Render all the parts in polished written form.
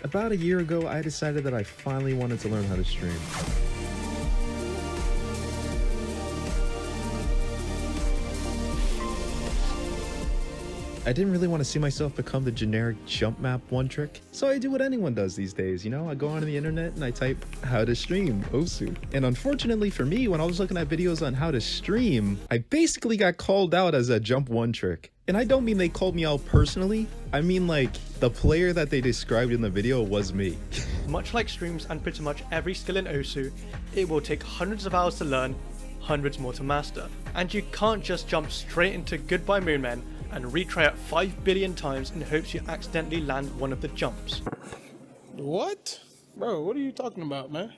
About a year ago, I decided that I finally wanted to learn how to stream. I didn't really want to see myself become the generic jump map one trick, so I do what anyone does these days, you know? I go onto the internet and I type how to stream Osu. And unfortunately for me, when I was looking at videos on how to stream, I basically got called out as a jump one trick. And I don't mean they called me out personally, I mean like the player that they described in the video was me. Much like streams and pretty much every skill in Osu, it will take hundreds of hours to learn, hundreds more to master. And you can't just jump straight into Goodbye Moonmen and retry it 5 billion times in hopes you accidentally land one of the jumps. What? Bro, what are you talking about, man?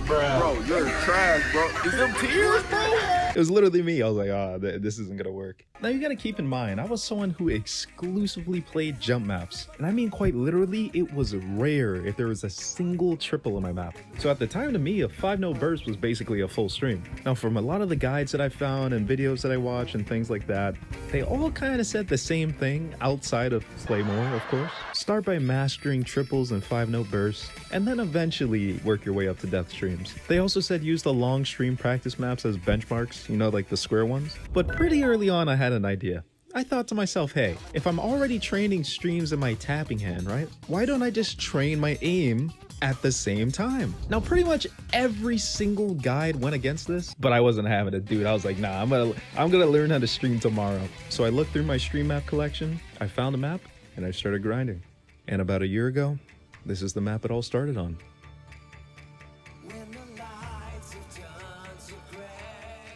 Bro, you're trash, bro. Is them tears, bro? It was literally me. I was like, oh, this isn't gonna work. Now you gotta keep in mind, I was someone who exclusively played jump maps. And I mean quite literally, it was rare if there was a single triple in my map. So at the time to me, a 5-no burst was basically a full stream. Now from a lot of the guides that I found and videos that I watched and things like that, they all kind of said the same thing outside of play more, of course. Start by mastering triples and 5-no bursts, and then eventually work your way up to death streams. They also said use the long stream practice maps as benchmarks, you know, like the square ones. But pretty early on I had an idea. I thought to myself, hey, if I'm already training streams in my tapping hand, right? Why don't I just train my aim at the same time? Now pretty much every single guide went against this, but I wasn't having it, dude. I was like, nah, I'm gonna learn how to stream tomorrow. So I looked through my stream map collection, I found a map, and I started grinding. And about a year ago, this is the map it all started on.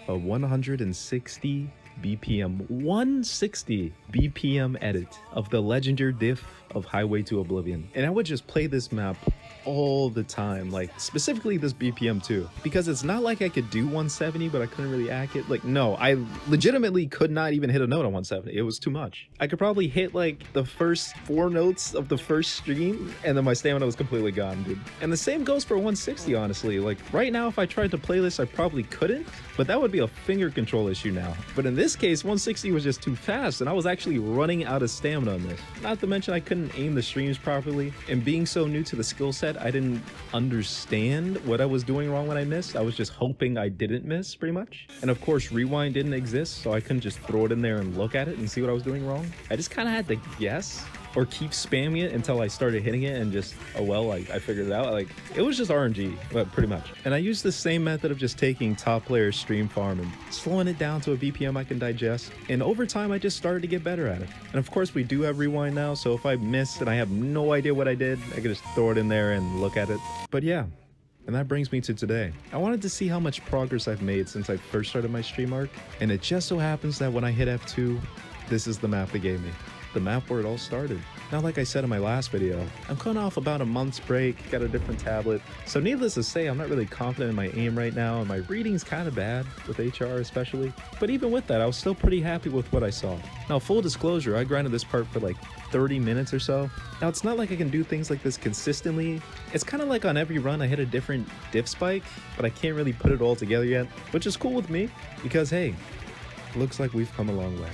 A 160 BPM, 160 BPM edit of the legendary diff of Highway to Oblivion. And I would just play this map all the time, like specifically this BPM too, because it's not like I could do 170 but I couldn't really hack it. Like, no, I legitimately could not even hit a note on 170. It was too much. I could probably hit like the first 4 notes of the first stream and then my stamina was completely gone, dude. And the same goes for 160, honestly. Like right now, if I tried to play this, I probably couldn't, but that would be a finger control issue now. But in this case, 160 was just too fast and I was actually running out of stamina on this. Not to mention I couldn't aim the streams properly, and being so new to the skill set, I didn't understand what I was doing wrong when I missed. I was just hoping I didn't miss, pretty much. And of course, rewind didn't exist, so I couldn't just throw it in there and look at it and see what I was doing wrong. I just kind of had to guess or keep spamming it until I started hitting it and just, oh well, like I figured it out. Like it was just RNG, but pretty much. And I used the same method of just taking top player stream farm and slowing it down to a BPM I can digest. And over time, I just started to get better at it. And of course, we do have rewind now, so if I miss and I have no idea what I did, I can just throw it in there and look at it. But yeah. And that brings me to today. I wanted to see how much progress I've made since I first started my stream arc. And it just so happens that when I hit F2, this is the map they gave me. The map where it all started. Now, like I said in my last video, I'm coming off about a month's break, got a different tablet. So needless to say, I'm not really confident in my aim right now, and my reading's kind of bad, with HR especially. But even with that, I was still pretty happy with what I saw. Now, full disclosure, I grinded this part for like 30 minutes or so. Now, it's not like I can do things like this consistently. It's kind of like on every run I hit a different diff spike, but I can't really put it all together yet, which is cool with me, because hey, looks like we've come a long way.